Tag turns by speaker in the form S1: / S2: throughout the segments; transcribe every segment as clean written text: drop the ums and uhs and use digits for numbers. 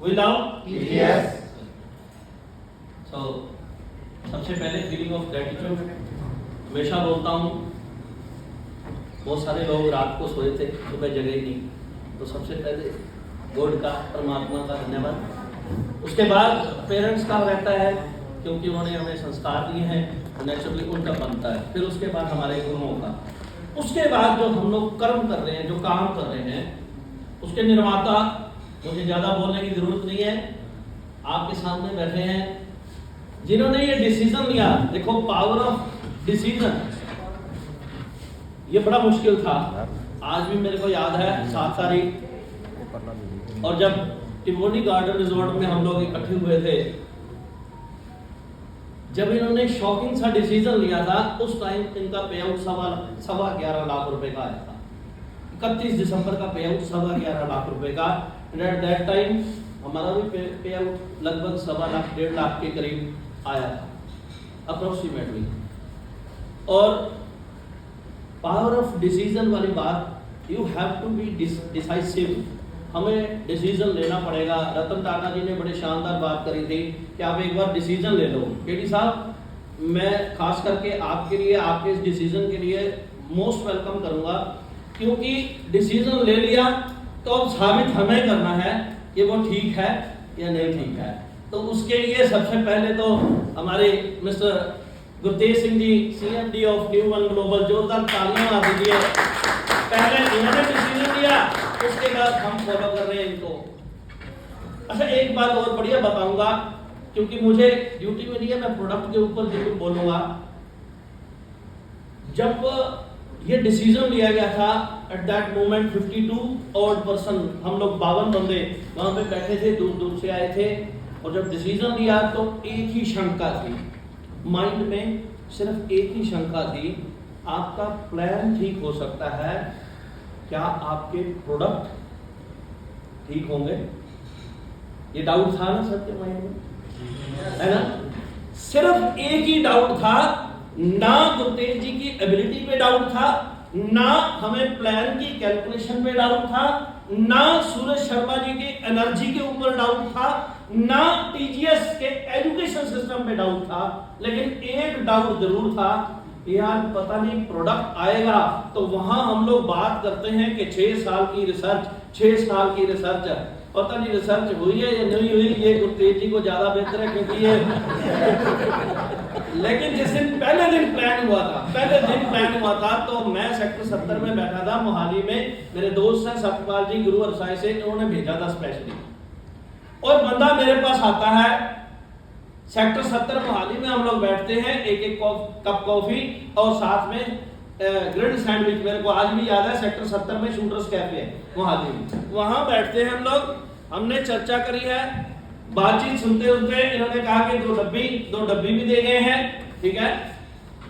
S1: Will now?
S2: Yes.
S1: So, सबसे पहले feeling of gratitude हमेशा बोलता हूँ। बहुत सारे लोग रात को सोए थे, सुबह जगे ही नहीं, तो सबसे पहले गॉड का, परमात्मा का धन्यवाद। उसके बाद पेरेंट्स का रहता है, क्योंकि उन्होंने हमें संस्कार दिए हैं, नेचुरली उनका बनता है। फिर उसके बाद हमारे गुरुओं का, उसके बाद जो हम लोग कर्म कर रहे हैं, जो काम कर रहे हैं, उसके निर्माता, मुझे ज़्यादा बोलने की जरूरत नहीं है, आपके सामने बैठे हैं जिन्होंने ये डिसीजन लिया। देखो, पावर ऑफ डिसीजन, ये बड़ा मुश्किल था। आज भी मेरे को याद है 7 तारीख, और जब टिमोनी गार्डन रिजॉर्ट में हम लोग इकट्ठे हुए थे, जब इन्होंने शॉकिंग सा डिसीजन लिया था, उस टाइम इनका पे आउट 11.25 लाख रुपए का आया था। 31 दिसंबर का पे आउट 11.25 लाख रुपए का। एट दैट टाइम हमारा भी पे आउट लगभग 1.25 लाख के करीब आया था अप्रोक्सीमेटली। और पावर ऑफ डिसीजन वाली बात, you have to be decisive. हमें डिसीजन लेना पड़ेगा। रतन टाटा जी ने बड़े शानदार बात करी थी कि आप एक बार डिसीजन ले लो। केडी साहब, मैं खास करके आपके लिए, आपके इस डिसीजन के लिए मोस्ट वेलकम करूंगा, क्योंकि डिसीजन ले लिया तो अब साबित हमें करना है कि वो ठीक है या नहीं ठीक है। तो उसके लिए सबसे पहले तो हमारे mister Gurtej Singh ji, CMD of New One Global, जोरदार तालियां मार दीजिए। पहले इन्होंने डिसीजन लिया, उसके बाद हम फॉलो कर रहे हैं इनको। अच्छा, एक बात और बढ़िया बताऊंगा, क्योंकि मुझे ड्यूटी में दिया, मैं प्रोडक्ट के ऊपर जरूर बोलूंगा। जब ये डिसीजन लिया गया था, at that moment 52 odd person, हम लोग 52 बंदे वहां पे बैठे थे, दूर दूर से आए थे। और जब डिसीजन लिया तो एक ही शंका थी माइंड में, सिर्फ एक ही शंका थी, आपका प्लान ठीक हो सकता है, क्या आपके प्रोडक्ट ठीक होंगे? ये डाउट था ना सबके माइंड में, है ना? सिर्फ एक ही डाउट था। ना गुरतेज जी की एबिलिटी पे डाउट था, ना हमें प्लान की कैलकुलेशन पे डाउट था, ना सूरज शर्मा जी की एनर्जी के ऊपर डाउट था, ना TGS के एजुकेशन सिस्टम पे डाउट था। लेकिन एक डाउट जरूर था, यार पता नहीं प्रोडक्ट आएगा तो वहां हम लोग बात करते हैं कि 6 साल की रिसर्च, 6 साल की रिसर्च, पता नहीं रिसर्च हुई है या नहीं हुई, ये गुरतेज जी को ज्यादा बेहतर है, क्योंकि ये लेकिन जिस दिन पहले दिन प्लान हुआ था, तो मैं सेक्टर 70 में बैठा था मोहाली में। मेरे दोस्त हैं सतपाल जी, गुरु अरसाई से, उन्होंने भेजा था स्पेशली। और बंदा मेरे पास आता है, सेक्टर 70 मोहाली में हम लोग बैठते हैं, एक कप कॉफी और साथ में ग्रिल्ड सैंडविच। मेरे को आज भी याद है, सेक्टर 70 में शूटर्स कैफे है मोहाली में, वहां बैठते हैं हम लोग। हमने चर्चा करी है, बातचीत सुनते सुनते इन्होंने कहा कि 2 डब्बी भी दे गए हैं, ठीक है।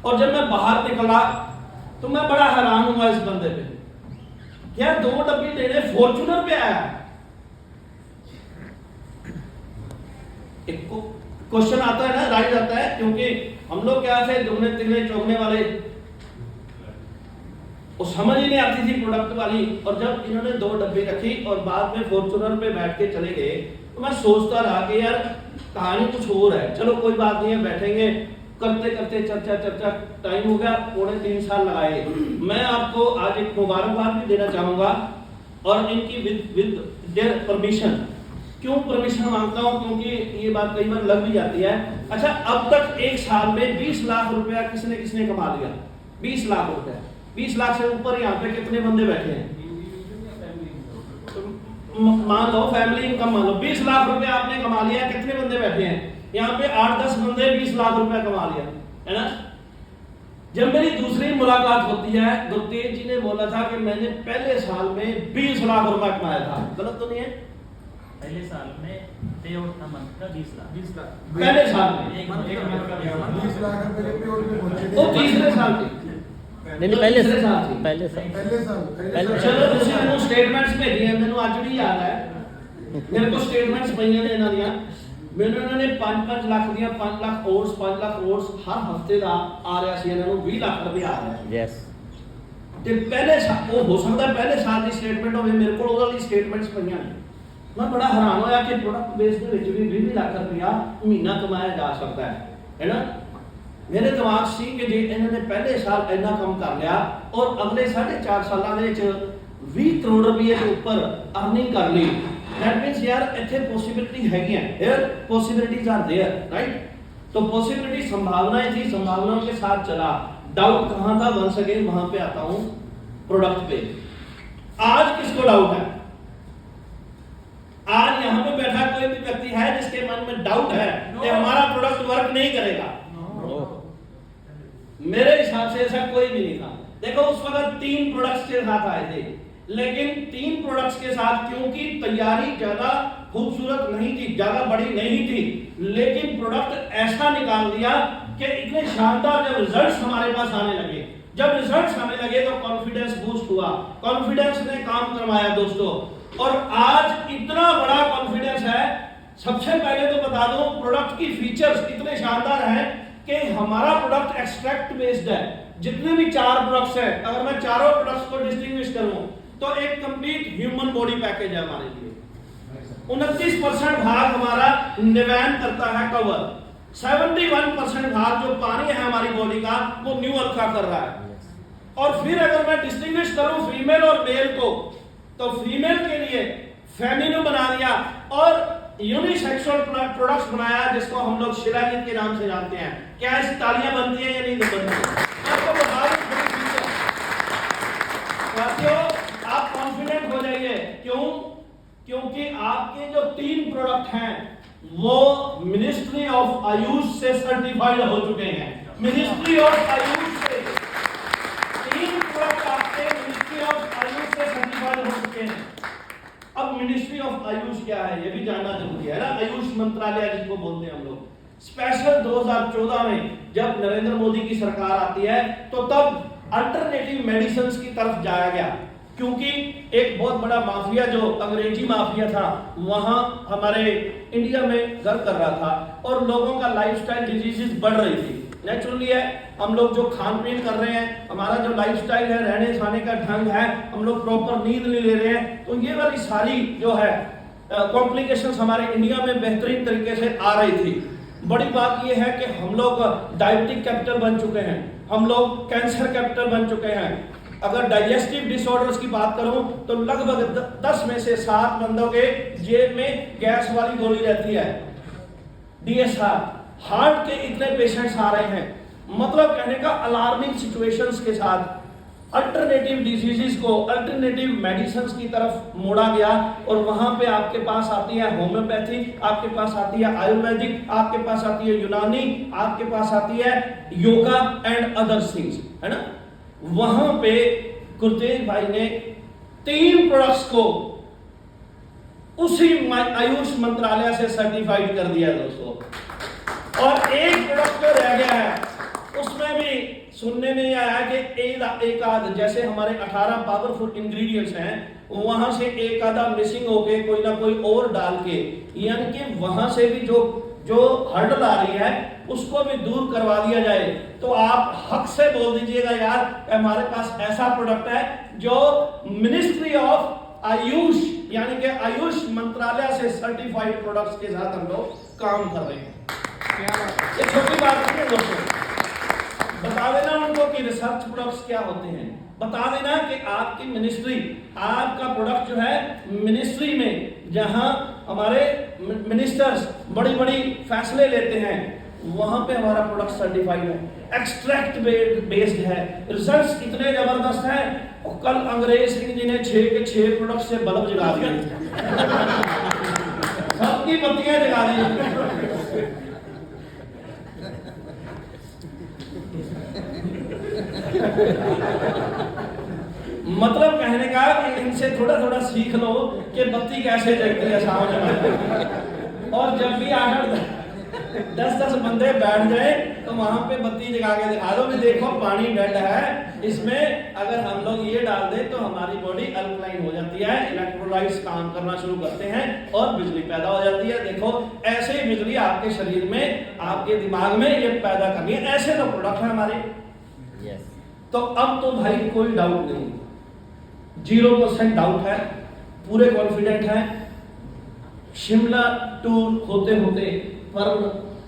S1: और जब मैं बाहर निकला तो मैं बड़ा हैरान हुआ इस बंदे पे, क्या 2 डब्बी देने फॉर्च्यूनर पे आया। एक क्वेश्चन आता है ना, राइज आता है, क्योंकि हम लोग क्या थे, दुगने तिगने चौगने वाले, वो समझ ही नहीं आती थी प्रोडक्ट वाली। और जब इन्होंने 2 डब्बी रखी और बाद में फॉर्च्यूनर पे बैठ के चले गए, तो मैं सोचता रहा कि यार कहानी कुछ और है। चलो कोई बात नहीं है, बैठेंगे, करते करते चर्चा टाइम हो गया, 3.25 साल लगाए। मैं आपको आज एक मुबारकबाद भी देना चाहूंगा, और इनकी विद देयर परमिशन। क्यों परमिशन मांगता हूं? क्योंकि ये बात कई बार लग भी जाती है। अच्छा, अब तक 1 साल में 20 लाख रुपया किसने कमा लिया? 20 लाख रुपया, 20 लाख से ऊपर यहाँ पे कितने बंदे बैठे हैं? मान लो फैमिली इनकम, मान लो 20 लाख रुपया आपने कमा लिया, कितने बंदे बैठे हैं यहाँ पे? 8-10 बंदे 20 लाख रुपया कमा लिया, है ना। जब मेरी दूसरी मुलाकात होती है, गुरतेज जी ने बोला था कि मैंने पहले साल में 20 लाख रुपया कमाया था। गलत तो नहीं है?
S3: पहले साल में पे आउट था मंथ का 20 लाख।
S1: पहले साल में
S3: एक मंथ का
S2: 20 लाख रुपए के पे आउट में पहुंचे
S1: वो तीसरे साल थी।
S4: नहीं पहले
S1: तीसरे
S4: साल
S1: थी।
S2: पहले साल
S1: चलो ਤੁਸੀਂ ਮੈਨੂੰ ਸਟੇਟਮੈਂਟਸ ਭੇਜੀਆਂ, ਮੈਨੂੰ ਅੱਜ ਵੀ ਯਾਦ ਹੈ। ਮੇਰੇ ਕੋਲ ਸਟੇਟਮੈਂਟਸ ਪਈਆਂ ਨੇ ਇਹਨਾਂ ਦੀਆਂ। ਮੈਨੂੰ ਇਹਨਾਂ ਨੇ 5-5 ਲੱਖ ਦੀਆਂ 5 ਲੱਖ ਕੋਰਸ 5 ਲੱਖ ਕੋਰਸ ਹਰ ਹਫਤੇ ਦਾ ਆ ਰਿਹਾ ਸੀ, ਇਹਨਾਂ ਨੂੰ 20 ਲੱਖ ਰੁਪਏ ਆ ਰਿਹਾ ਸੀ।
S4: यस
S1: ਤੇ ਪਹਿਲੇ ਉਹ ਹੋ ਸਕਦਾ ਪਹਿਲੇ ਸਾਲ ਦੀ ਸਟੇਟਮੈਂਟ ਹੋਵੇ, ਮੇਰੇ ਕੋਲ ਉਹਦਾ ਲਈ ਸਟੇਟਮੈਂਟਸ ਪਈਆਂ ਨੇ। मैं बड़ा हैरान होया कि प्रोडक्ट बेस ਦੇ ਵਿੱਚ ਵੀ 20 ਲੱਖ ਰੁਪਇਆ ਮਹੀਨਾ ਕਮਾਇਆ ਜਾ ਸਕਦਾ ਹੈ ਨਾ। ਮੇਰੇ ਦਿਮਾਗ ਸੀ ਕਿ ਜੇ ਇਹਨਾਂ ਨੇ ਪਹਿਲੇ ਸਾਲ ਇੰਨਾ ਕੰਮ ਕਰ ਲਿਆ ਔਰ ਅਗਲੇ 4.5 ਸਾਲਾਂ ਦੇ ਵਿੱਚ 20 ਕਰੋੜ ਰੁਪਏ ਦੇ ਉੱਪਰ ਅਰਨਿੰਗ ਕਰ ਲਈ, that means यार ਇੱਥੇ पॉसिबिलिटी हैगी है, here possibilities are there, right? तो पॉसिबिलिटी संभावनाएं थी, संभावनाओं के साथ चला। डाउट कहां था, वंस अगेन वहां पे आता हूं प्रोडक्ट पे। आज किसको डाउट है? आज यहां पे बैठा कोई भी व्यक्ति है जिसके मन में डाउट है कि हमारा प्रोडक्ट वर्क नहीं करेगा? मेरे हिसाब से ऐसा कोई भी नहीं था। देखो उस वक्त 3 प्रोडक्ट्स के साथ आए थे, लेकिन 3 प्रोडक्ट्स के साथ क्योंकि तैयारी ज्यादा खूबसूरत नहीं थी, ज्यादा बड़ी नहीं थी, लेकिन प्रोडक्ट ऐसा निकाल दिया कि इतने शानदार जब रिजल्ट्स हमारे पास आने लगे, जब रिजल्ट्स आने लगे तो कॉन्फिडेंस बूस्ट हुआ, कॉन्फिडेंस ने काम करवाया दोस्तों। और आज इतना बड़ा कॉन्फिडेंस है, सबसे पहले तो बता दूं प्रोडक्ट की फीचर्स इतने शानदार हैं कि हमारा प्रोडक्ट एक्सट्रैक्ट बेस्ड है। जितने भी 4 प्रोडक्ट्स हैं, अगर मैं चारों प्रोडक्ट्स को डिस्टिंग्विश करूं तो एक कंप्लीट ह्यूमन बॉडी पैकेज है हमारे लिए। 29% भाग हमारा निवैन करता है कवर, 71% भाग जो पानी है हमारी बॉडी का वो न्यू अल्फा कर रहा है। और फिर अगर मैं डिस्टिंग्विश करूं फीमेल और मेल को, तो फीमेल के लिए फेमिनिन बना दिया और यूनिसेक्सुअल प्रोडक्ट्स बनाया जिसको हम लोग शिलाजीत के नाम से जानते हैं। क्या ऐसी तालियां बनती हैं या नहीं बनती? आपको बता दूं साथियों, आप कॉन्फिडेंट हो जाइए। क्यों? क्योंकि आपके जो 3 प्रोडक्ट हैं वो मिनिस्ट्री ऑफ आयुष से सर्टिफाइड हो चुके हैं। मिनिस्ट्री ऑफ आयुष से 3 प्रोडक्ट आपके मिनिस्ट्री ऑफ आयुष से सर्टिफाइड हो चुके हैं। अब मिनिस्ट्री ऑफ आयुष क्या है ये भी जानना जरूरी है ना। आयुष मंत्रालय जिसको बोलते हैं हम लोग। स्पेशल 2014 में जब नरेंद्र मोदी की सरकार आती है तो तब अल्टरनेटिव मेडिसिन की तरफ जाया गया, क्योंकि एक बहुत बड़ा माफिया जो अंग्रेजी माफिया था वहां हमारे इंडिया में घर कर रहा था और लोगों का लाइफस्टाइल डिजीजेस बढ़ रही थी। नेचुरली है, हम लोग जो खान पीन कर रहे हैं, हमारा जो लाइफस्टाइल है, रहने खाने का ढंग है, हम लोग प्रॉपर नींद नहीं ले रहे हैं, तो ये वाली सारी जो है कॉम्प्लिकेशंस हमारे इंडिया में बेहतरीन तरीके से आ रही थी। बड़ी बात ये है कि हम लोग डायबिटिक कैपिटल बन चुके हैं, हम लोग कैंसर कैपिटल बन चुके हैं। अगर डाइजेस्टिव डिसऑर्डर्स की बात करूं तो लगभग 10 में से 7 बंदों के जेब में गैस वाली गोली रहती है, DSR। हार्ट के इतने पेशेंट्स आ रहे हैं, मतलब कहने का अलार्मिंग सिचुएशंस के साथ अल्टरनेटिव डिजीजेस को अल्टरनेटिव मेडिसिन की तरफ मोड़ा गया। और वहां पे आपके पास आती है होम्योपैथी, आपके पास आती है आयुर्वेदिक, आपके पास आती है यूनानी, आपके पास आती है योगा एंड अदर थिंग्स, है ना। वहां पे गुरतेज भाई ने 3 प्रोडक्ट्स को उसी आयुष मंत्रालय से सर्टिफाइड कर दिया दोस्तों। और एक प्रोडक्ट जो रह गया है उसमें भी सुनने में आया कि एक आध, जैसे हमारे 18 पावरफुल इंग्रेडिएंट्स हैं, वहां से एक आधा मिसिंग होके कोई ना कोई और डाल के, यानी कि वहां से भी जो हर्डल आ रही है उसको भी दूर करवा दिया जाए। तो आप हक से बोल दीजिएगा यार हमारे पास ऐसा प्रोडक्ट है जो मिनिस्ट्री ऑफ आयुष यानी कि आयुष मंत्रालय से सर्टिफाइड प्रोडक्ट्स के साथ हम लोग काम कर रहे हैं। ये छोटी बात नहीं है दोस्तों। बता देना उनको कि रिसर्च प्रोडक्ट्स क्या होते हैं, बता देना कि आपकी मिनिस्ट्री, आपका प्रोडक्ट जो है मिनिस्ट्री में जहां हमारे मिनिस्टर्स बड़ी बड़ी फैसले लेते हैं वहां पे हमारा प्रोडक्ट सर्टिफाइड है, एक्सट्रैक्ट बेस्ड है, रिजल्ट्स इतने जबरदस्त हैं। और कल अंग्रेज सिंह जी ने 6 के 6 प्रोडक्ट से बल्ब जगा दिए, सबकी बत्तियां जगा दी। मतलब कहने का कि इनसे थोड़ा थोड़ा सीख लो कि बत्ती कैसे जगती है सामने में। और जब भी आकर 10-10 बंदे बैठ गए तो वहां पे बत्ती जगा के दिखा दो कि देखो पानी डेड है, इसमें अगर हम लोग ये डाल दें तो हमारी बॉडी अल्कलाइन हो जाती है, इलेक्ट्रोलाइट्स काम करना शुरू करते हैं और बिजली पैदा हो जाती है। देखो ऐसे ही बिजली आपके शरीर में, आपके दिमाग में ये पैदा करनी है। ऐसे तो प्रोडक्ट है हमारे। तो अब तो भाई कोई डाउट नहीं, 0% डाउट है, पूरे कॉन्फिडेंट है। शिमला टूर होते होते पर्व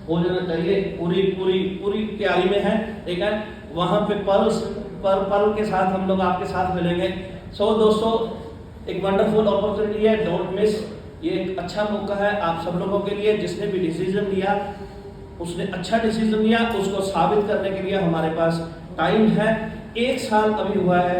S1: हो जाना चाहिए, पूरी पूरी पूरी तैयारी में है, ठीक है। वहां पे पर्व के साथ हम लोग आपके साथ मिलेंगे। सो दोस्तों, एक वंडरफुल अपॉर्चुनिटी है, डोंट मिस। ये एक अच्छा मौका है आप सब लोगों के लिए। जिसने भी डिसीजन लिया उसने अच्छा डिसीजन लिया, उसको साबित करने के लिए हमारे पास टाइम है। 1 साल अभी हुआ है,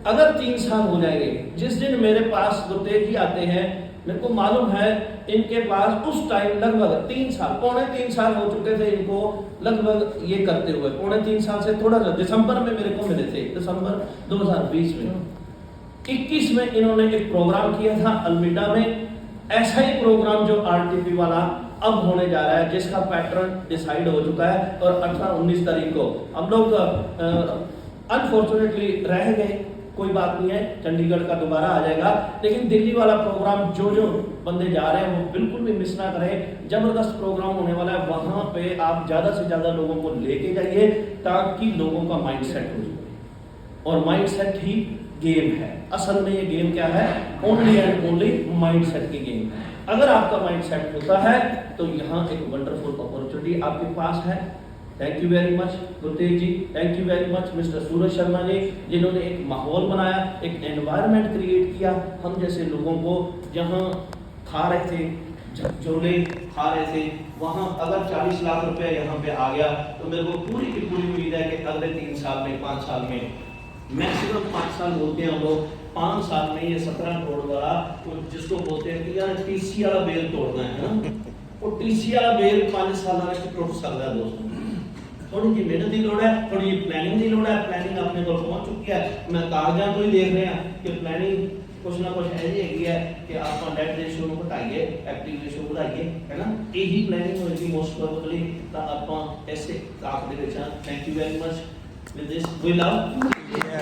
S1: अगर 3 साल हो जाएंगे, जिस दिन मेरे पास गुरतेज जी आते हैं, मेरे को मालूम है इनके पास उस टाइम लगभग 3 साल, पौने 3 साल हो चुके थे इनको लगभग ये करते हुए। पौने 3 साल से थोड़ा सा दिसंबर में मेरे को मिले थे, दिसंबर 2020 में। 21 में इन्होंने एक प्रोग्राम किया था अल्मीडा में, ऐसा ही प्रोग्राम जो आरटीपी वाला अब होने जा रहा है, जिसका पैटर्न डिसाइड हो चुका है। और 18-19 तारीख को हम लोग अनफॉर्चुनेटली रह गए, कोई बात नहीं है, चंडीगढ़ का दोबारा आ जाएगा। लेकिन दिल्ली वाला प्रोग्राम जो बंदे जा रहे हैं वो बिल्कुल भी मिस ना करें, जबरदस्त प्रोग्राम होने वाला है। वहां पे आप ज्यादा से ज्यादा लोगों को लेके जाइए ताकि लोगों का माइंड सेट हो जाए। और माइंड सेट ही गेम है, असल में ये गेम क्या है, only and only mind set की गेम है। अगर आपका माइंड सेट होता है तो यहाँ एक वंडरफुल अपॉर्चुनिटी आपके पास है। Thank you very much Gurtej ji, thank you very much mister Suraj Sharma ji, जिन्होंने एक माहौल बनाया, एक एनवायरनमेंट क्रिएट किया हम जैसे लोगों को। जहाँ खा रहे थे, झोले खा रहे थे, वहाँ अगर 40 लाख रुपए यहाँ पे आ गया तो मेरे को पूरी की पूरी उम्मीद है कि अगले 3 साल में, 5 साल में, मैक्सिमम 5 साल बोलते हैं हम लोग, 5 साल में ये 17 करोड़ वाला, तो जिसको बोलते हैं कि यार टीसी वाला बेल तोड़ना है ना, वो टीसी वाला बेल 5 साल में टूट सकता है दोस्तों। थोड़ी जी मेहनत की लोड़ है, थोड़ी प्लानिंग की लोड़ है। प्लानिंग अपने को पहुंच चुकी है, मैं कागजात तो ही देख रहे हैं कि प्लानिंग कुछ ना कुछ ऐसी है कि आप डेट रेशियो ਨੂੰ ਘਟਾਈਏ, एक्टिव रेशियो ਵਧਾਈਏ, है ना, यही प्लानिंग होगी मोस्ट प्रोबेबली। ਤਾਂ ਆਪਾਂ ऐसे ਆਖ ਦੇ ਵਿੱਚ। Thank you very much with this we love